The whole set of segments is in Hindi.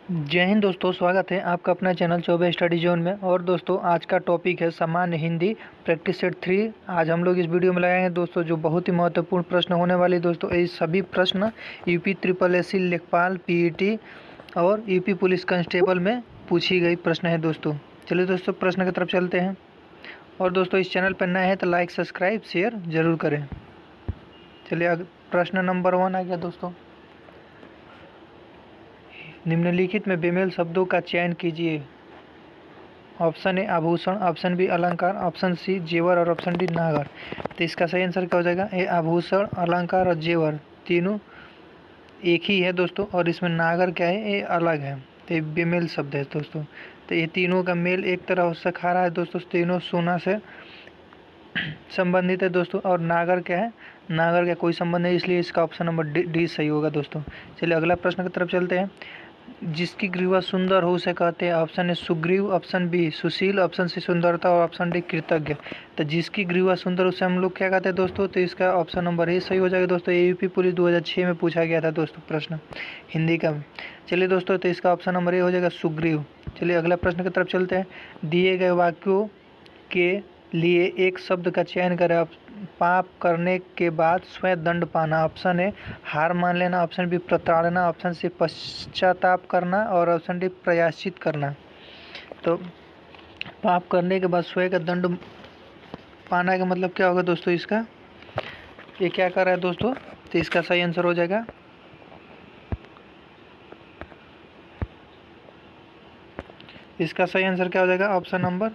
जय हिंद दोस्तों, स्वागत है आपका अपना चैनल चौबे स्टडी जोन में। और दोस्तों आज का टॉपिक है सामान्य हिंदी प्रैक्टिस सेट 3। आज हम लोग इस वीडियो में लगाएंगे दोस्तों जो बहुत ही महत्वपूर्ण प्रश्न होने वाले दोस्तों। ये सभी प्रश्न यूपी ट्रिपल एससी लेखपाल पीईटी और यूपी पुलिस कांस्टेबल में पूछी गई प्रश्न है दोस्तों। चलिए दोस्तों प्रश्न की तरफ चलते हैं। और दोस्तों इस चैनल पर नए हैं तो लाइक सब्सक्राइब शेयर जरूर करें। चलिए प्रश्न नंबर 1 आ गया दोस्तों। निम्नलिखित में बेमेल शब्दों का चयन कीजिए। ऑप्शन ए आभूषण, ऑप्शन बी अलंकार, ऑप्शन सी जेवर और ऑप्शन डी नागर। तो इसका सही आंसर क्या हो जाएगा? ए आभूषण, अलंकार और जेवर तीनों एक ही है दोस्तों, और इसमें नागर क्या है? ये अलग है। तो ये बेमेल शब्द है दोस्तों। तो ये तीनों का मेल एक तरह से खा रहा है दोस्तों, तीनों सोना से संबंधित है दोस्तों। और नागर क्या है? नागर का कोई संबंध नहीं, इसलिए इसका ऑप्शन नंबर डी सही होगा दोस्तों। चलिए अगला प्रश्न की तरफ चलते हैं। जिसकी ग्रीवा सुंदर हो उसे कहते हैं। Option A Sugriva, option B सुशील, ऑप्शन सी सुंदरता और ऑप्शन डी कृतज्ञ। तो जिसकी ग्रीवा सुंदर उसे हम लोग क्या कहते हैं दोस्तों? तो इसका ऑप्शन नंबर ए सही हो जाएगा दोस्तों। ये यूपी पुलिस 2006 में पूछा गया था दोस्तों प्रश्न हिंदी का। चलिए दोस्तों तो इसका ऑप्शन नंबर ए हो जाएगा सुग्रीव। चलिए अगला प्रश्न की तरफ चलते हैं। दिए गए वाक्यों के लिए एक शब्द का चयन करें। पाप करने के बाद स्वयं दंड पाना। ऑप्शन ए हार मान लेना, ऑप्शन बी प्रताड़ना, ऑप्शन सी पश्चाताप करना और ऑप्शन डी प्रायश्चित करना। तो पाप करने के बाद स्वयं का दंड पाना का मतलब क्या होगा दोस्तों? इसका ये क्या कर रहा है दोस्तों? तो इसका सही आंसर हो जाएगा इसका सही आंसर क्या हो जाएगा? ऑप्शन नंबर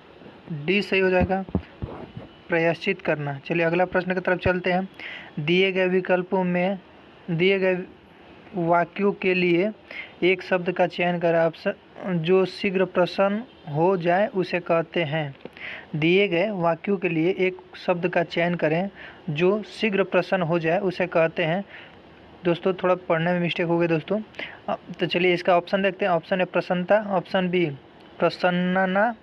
डी सही हो जाएगा, प्रयाश्चित करना। चलिए अगला प्रश्न की तरफ चलते हैं। दिए गए विकल्पों में दिए गए वाक्यों के लिए एक शब्द का चयन करें। ऑप्शन जो शीघ्र प्रसन्न हो जाए उसे कहते हैं। दिए गए वाक्यों के लिए एक शब्द का चयन करें जो शीघ्र प्रसन्न हो जाए उसे कहते हैं। दोस्तों थोड़ा पढ़ने में मिस्टेक हो गई दोस्तों। तो चलिए इसका ऑप्शन देखते हैं। ऑप्शन ए प्रसन्नता, ऑप्शन बी प्रसन्नना,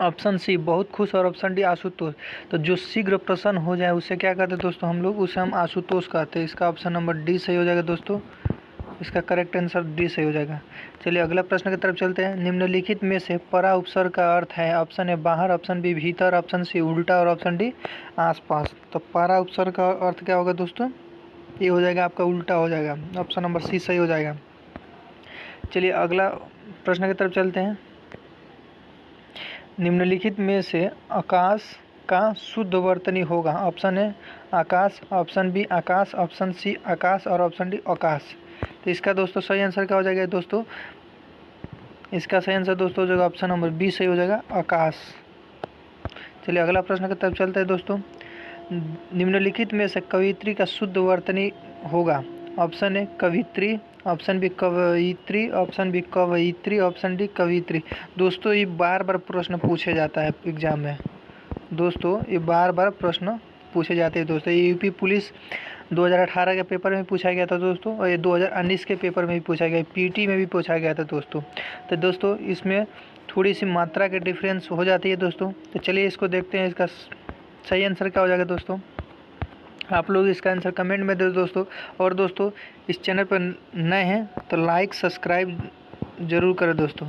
ऑप्शन सी बहुत खुश और ऑप्शन डी आशुतोष। तो जो शीघ्र प्रसन्न हो जाए उसे क्या कहते हैं दोस्तों? हम लोग उसे हम आशुतोष कहते हैं। इसका ऑप्शन नंबर डी सही हो जाएगा दोस्तों। इसका करेक्ट आंसर डी सही हो जाएगा। चलिए अगला प्रश्न की तरफ चलते हैं। निम्नलिखित में से परा उपसर्ग का अर्थ है। ऑप्शन ए बाहर, ऑप्शन बी भीतर, ऑप्शन सी उल्टा और ऑप्शन डी आसपास। तो परा उपसर्ग का अर्थ क्या होगा दोस्तों? ये हो जाएगा आपका उल्टा हो जाएगा। ऑप्शन नंबर सी सही हो जाएगा। चलिए अगला प्रश्न की तरफ चलते हैं। निम्नलिखित में से आकाश का शुद्ध वर्तनी होगा। ऑप्शन ए आकाश, ऑप्शन बी आकाश, ऑप्शन सी आकाश और ऑप्शन डी आकाश। तो इसका दोस्तों सही आंसर क्या हो जाएगा दोस्तों? इसका सही आंसर दोस्तों हो जाएगा ऑप्शन नंबर बी सही हो जाएगा, आकाश। चलिए अगला प्रश्न की तरफ चलते हैं दोस्तों। निम्नलिखित में से कवियत्री का शुद्ध वर्तनी होगा। ऑप्शन ए कवित्री, ऑप्शन बी कवयित्री, ऑप्शन बी कवयित्री, ऑप्शन डी कवित्री। दोस्तों ये बार बार प्रश्न पूछे जाता है एग्जाम में दोस्तों, ये बार बार प्रश्न पूछे जाते हैं दोस्तों। ये यूपी पुलिस 2018 के पेपर में पूछा गया था दोस्तों, और ये 2019 के पेपर में भी पूछा गया, पीटी में भी पूछा गया था दोस्तों। तो दोस्तों इसमें थोड़ी सी मात्रा के डिफरेंस हो जाती है दोस्तों। तो चलिए इसको देखते हैं, इसका सही आंसर क्या हो जाएगा दोस्तों। आप लोग इसका आंसर कमेंट में दे दो दोस्तों। और दोस्तों इस चैनल पर नए हैं तो लाइक सब्सक्राइब जरूर करें दोस्तों।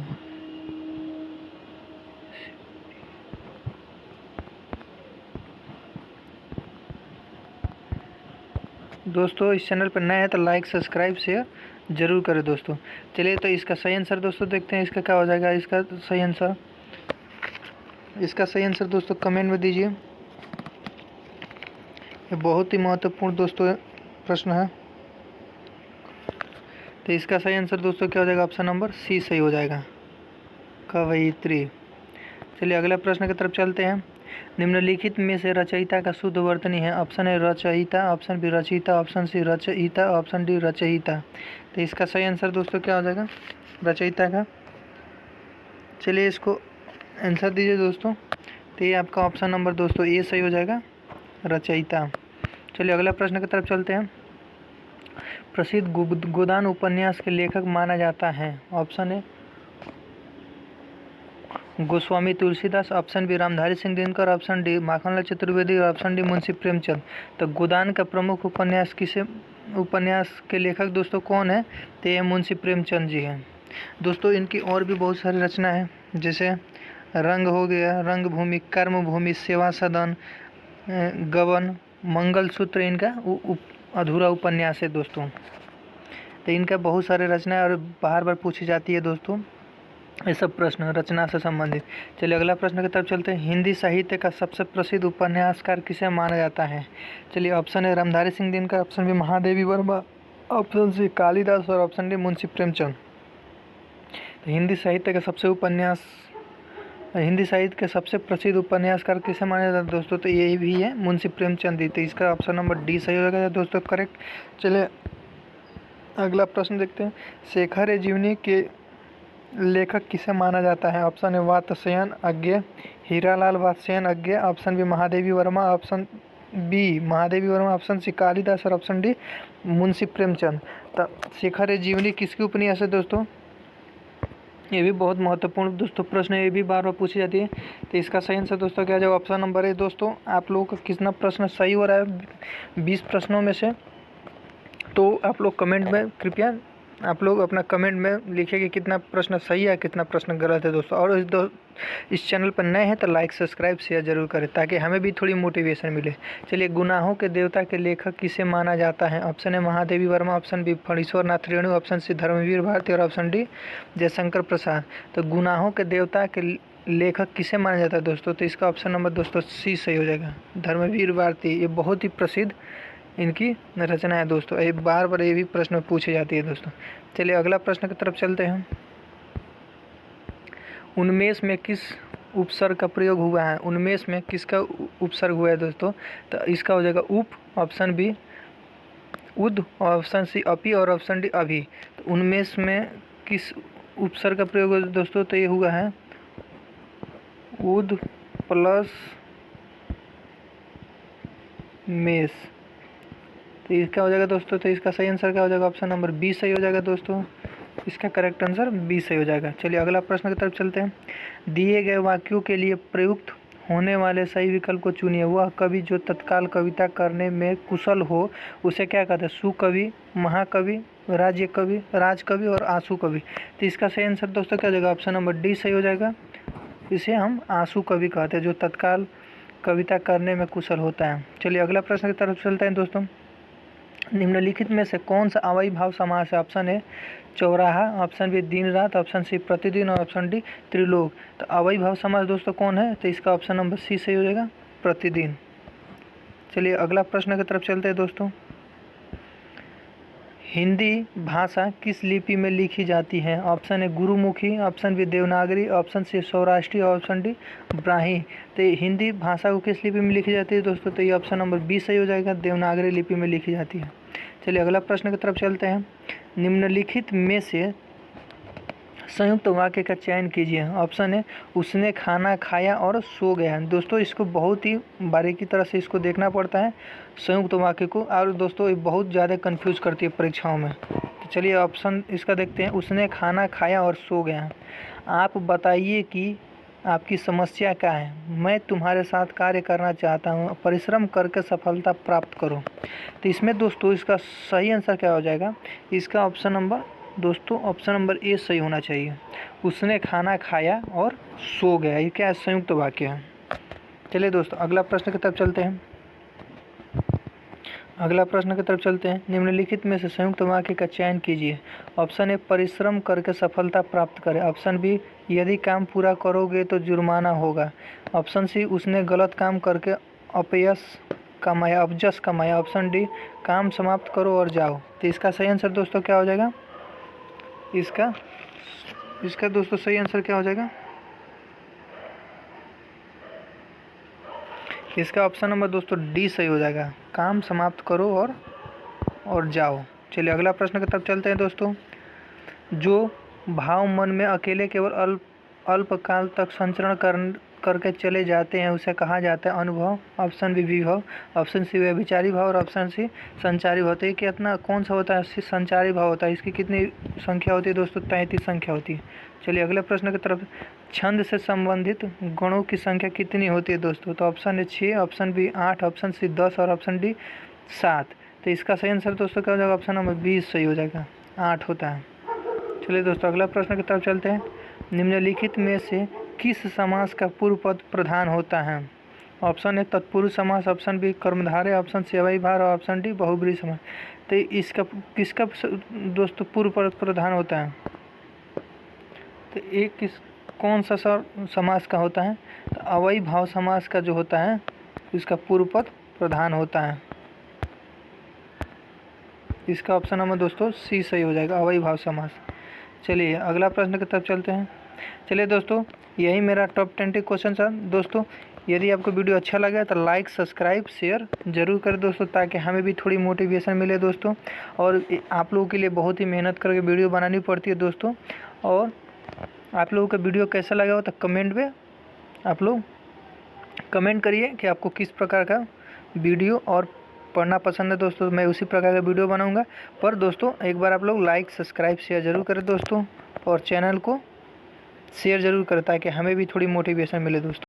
दोस्तों इस चैनल पर नए हैं तो लाइक सब्सक्राइब शेयर जरूर करें दोस्तों। चलिए तो इसका सही आंसर दोस्तों देखते हैं, इसका क्या हो जाएगा। इसका सही आंसर दोस्तों कमेंट में दीजिए। ये बहुत ही महत्वपूर्ण दोस्तों प्रश्न है। तो इसका सही आंसर दोस्तों क्या हो जाएगा? ऑप्शन नंबर सी सही हो जाएगा, कवयित्री। चलिए अगला प्रश्न की तरफ चलते हैं। निम्नलिखित में से रचयिता का शुद्ध वर्तनी है। ऑप्शन ए रचयिता, ऑप्शन बी रचयिता, ऑप्शन सी रचयिता, ऑप्शन डी रचयिता। तो इसका सही आंसर दोस्तों क्या हो जाएगा रचयिता का। चलिए इसको आंसर दीजिए दोस्तों। तो ये आपका ऑप्शन नंबर दोस्तों ए सही हो जाएगा, रचयिता। चलिए अगला प्रश्न की तरफ चलते हैं। प्रसिद्ध गोदान उपन्यास के लेखक माना जाता है। Option A Goswami Tulsidas, option B Ramdhari Singh Dinkar, option D Makhanlal Chaturvedi और ऑप्शन डी मुंशी प्रेमचंद। तो गोदान का प्रमुख उपन्यास के लेखक दोस्तों कौन है? तो ये मुंशी प्रेमचंद जी हैं। दोस्तों इनकी और भी बहुत सारी रचना है, जैसे रंग हो गया, रंग भूमि, कर्म भूमि, सेवा सदन, गबन, मंगलसूत्र इनका अधूरा उपन्यास है दोस्तों। तो इनका बहुत सारे रचना है और बार बार पूछी जाती है दोस्तों ये सब प्रश्न रचना से संबंधित। चलिए अगला प्रश्न की तरफ चलते हैं। हिंदी साहित्य का सबसे प्रसिद्ध उपन्यासकार किसे माना जाता है? चलिए ऑप्शन है Ramdhari Singh Dinkar, option B Mahadevi Verma, option C Kalidas और ऑप्शन डी मुंशी प्रेमचंद। तो हिंदी साहित्य के सबसे प्रसिद्ध उपन्यासकार किसे माना जाता है दोस्तों? तो यही भी है मुंशी प्रेमचंद ही। तो इसका ऑप्शन नंबर डी सही हो जाएगा दोस्तों, करेक्ट। चलिए अगला प्रश्न देखते हैं। शेखर जीवनी के लेखक किसे माना जाता है? ऑप्शन है Vatsyayan Agyeya, Hiralal Vatsyayan Agyeya, option B Mahadevi Verma, option B Mahadevi Verma, option C Kalidas और ऑप्शन डी मुंशी प्रेमचंद। तो शेखर जीवनी किसकी उपन्यास है दोस्तों? ये भी बहुत महत्वपूर्ण दोस्तों प्रश्न है, ये भी बार बार पूछी जाती है। तो इसका सही आंसर दोस्तों क्या जवाब ऑप्शन नंबर है दोस्तों। आप लोगों का कितना प्रश्न सही हो रहा है 20 प्रश्नों में से? तो आप लोग कमेंट में कृपया आप लोग अपना कमेंट में लिखिए कि कितना प्रश्न सही है कितना प्रश्न गलत है दोस्तों। और इस चैनल पर नए हैं तो लाइक सब्सक्राइब शेयर जरूर करें ताकि हमें भी थोड़ी मोटिवेशन मिले। चलिए गुनाहों के देवता के लेखक किसे माना जाता है? ऑप्शन है Mahadevi Verma, option B Phanishwar Nath Renu, option C Dharmveer Bharti और ऑप्शन डी जयशंकर प्रसाद। तो गुनाहों के देवता के लेखक किसे माना जाता है दोस्तों? तो इसका ऑप्शन नंबर दोस्तों सी सही हो जाएगा, धर्मवीर भारती। ये बहुत ही प्रसिद्ध इनकी रचना है दोस्तों। ये बार बार ये भी प्रश्न पूछी जाती है दोस्तों। चलिए अगला प्रश्न की तरफ चलते हैं। उन्मेष में किस उपसर्ग का प्रयोग हुआ है? उन्मेष में किसका उपसर्ग हुआ है दोस्तों? तो इसका हो जाएगा उप, ऑप्शन बी उद, ऑप्शन सी अपी और ऑप्शन डी अभी। तो उन्मेष में किस उपसर्ग का प्रयोग हुआ दोस्तों? तो ये हुआ है उद प्लस मेष। तो इसका हो जाएगा दोस्तों, तो इसका सही आंसर क्या हो जाएगा? ऑप्शन नंबर बी सही हो जाएगा दोस्तों। इसका करेक्ट आंसर बी सही हो जाएगा। चलिए अगला प्रश्न की तरफ चलते हैं। दिए गए वाक्यों के लिए प्रयुक्त होने वाले सही विकल्प को चुनिए। वह कवि जो तत्काल कविता करने में कुशल हो उसे क्या कहते हैं? सुकवि, महाकवि, राज्य कवि, राजकवि और आंसू कवि। तो इसका सही आंसर दोस्तों क्या हो जाएगा? ऑप्शन नंबर डी सही हो जाएगा। इसे हम आंसू कवि कहते हैं जो तत्काल कविता करने में कुशल होता है। चलिए अगला प्रश्न की तरफ चलते हैं दोस्तों। निम्नलिखित में से कौन सा अवयवी भाव समास है? ऑप्शन ए चौराहा, ऑप्शन बी दिन रात, ऑप्शन सी प्रतिदिन और ऑप्शन डी त्रिलोक। तो अवयवी भाव समास दोस्तों कौन है? तो इसका ऑप्शन नंबर सी सही हो जाएगा, प्रतिदिन। चलिए अगला प्रश्न की तरफ चलते हैं दोस्तों। हिंदी भाषा किस लिपि में लिखी जाती है? Option A Gurmukhi, option B Devanagari, option C Saurashtri और ऑप्शन डी ब्राह्मी। तो हिंदी भाषा को किस लिपि में लिखी जाती है दोस्तों? तो ये ऑप्शन नंबर बी सही हो जाएगा, देवनागरी लिपि में लिखी जाती है। चलिए अगला प्रश्न की तरफ चलते हैं। निम्नलिखित में से संयुक्त वाक्य का चयन कीजिए। ऑप्शन है उसने खाना खाया और सो गया। दोस्तों इसको बहुत ही बारीकी तरह से इसको देखना पड़ता है संयुक्त वाक्य को, और दोस्तों ये बहुत ज़्यादा कंफ्यूज करती है परीक्षाओं में। तो चलिए ऑप्शन इसका देखते हैं। उसने खाना खाया और सो गया। आप बताइए कि आपकी समस्या क्या है? मैं तुम्हारे साथ कार्य करना चाहता हूँ, परिश्रम करके सफलता प्राप्त करो। तो इसमें दोस्तों इसका सही आंसर क्या हो जाएगा? इसका ऑप्शन नंबर दोस्तों ऑप्शन नंबर ए सही होना चाहिए। उसने खाना खाया और सो गया, ये क्या संयुक्त वाक्य है। चलिए दोस्तों अगला प्रश्न की तरफ चलते हैं। निम्नलिखित में से संयुक्त वाक्य का चयन कीजिए। ऑप्शन ए परिश्रम करके सफलता प्राप्त करें, ऑप्शन बी यदि काम पूरा करोगे तो जुर्माना होगा, ऑप्शन सी उसने गलत काम करके अपजस कमाया, ऑप्शन डी काम समाप्त करो और जाओ। तो इसका सही आंसर दोस्तों क्या हो जाएगा? इसका दोस्तों सही आंसर क्या हो जाएगा? इसका ऑप्शन नंबर दोस्तों डी सही हो जाएगा, काम समाप्त करो और जाओ। चलिए अगला प्रश्न की तरफ चलते हैं दोस्तों। जो भाव मन में अकेले केवल अल्पकाल तक संचरण करके चले जाते हैं उसे कहा जाता है अनुभव, ऑप्शन बी विभव, ऑप्शन सी व्यभिचारी भाव और ऑप्शन सी संचारी भाव। तो ये कितना कौन सा होता है? संचारी भाव होता है। इसकी कितनी संख्या होती है दोस्तों? 33 संख्या होती है। चलिए अगले प्रश्न की तरफ। छंद से संबंधित गुणों की संख्या कितनी होती है दोस्तों? तो option A 6, option B 8, option C 10 और ऑप्शन डी 7। तो इसका सही आंसर दोस्तों क्या हो जाएगा? ऑप्शन नंबर 20 सही हो जाएगा, 8 होता है। चलिए दोस्तों अगला प्रश्न की तरफ चलते हैं। निम्नलिखित में से किस समास का पूर्व पद प्रधान होता है? ऑप्शन ए तत्पुरुष समास, ऑप्शन बी कर्मधारय, ऑप्शन सी अव्ययभार और ऑप्शन डी बहुब्रीहि समास। तो इसका किसका दोस्तों पूर्व पद प्रधान होता है? तो एक कौन सा समास का होता है? तो अव्ययभाव समास का जो होता है इसका पूर्व पद प्रधान होता है। इसका ऑप्शन नंबर दोस्तों सी सही हो जाएगा, अव्ययभाव समास। चलिए अगला प्रश्न की तरफ चलते हैं। चलिए दोस्तों यही मेरा टॉप 20 क्वेश्चन था दोस्तों। यदि आपको वीडियो अच्छा लगा तो लाइक सब्सक्राइब शेयर ज़रूर करें दोस्तों, ताकि हमें भी थोड़ी मोटिवेशन मिले दोस्तों। और आप लोगों के लिए बहुत ही मेहनत करके वीडियो बनानी पड़ती है दोस्तों। और आप लोगों का वीडियो कैसा लगा हो तो कमेंट में आप लोग कमेंट करिए कि आपको किस प्रकार का वीडियो और पढ़ना पसंद है दोस्तों। मैं उसी प्रकार का वीडियो बनाऊंगा। पर दोस्तों एक बार आप लोग लाइक सब्सक्राइब शेयर ज़रूर करें दोस्तों, और चैनल को शेयर ज़रूर करें ताकि हमें भी थोड़ी मोटिवेशन मिले दोस्तों।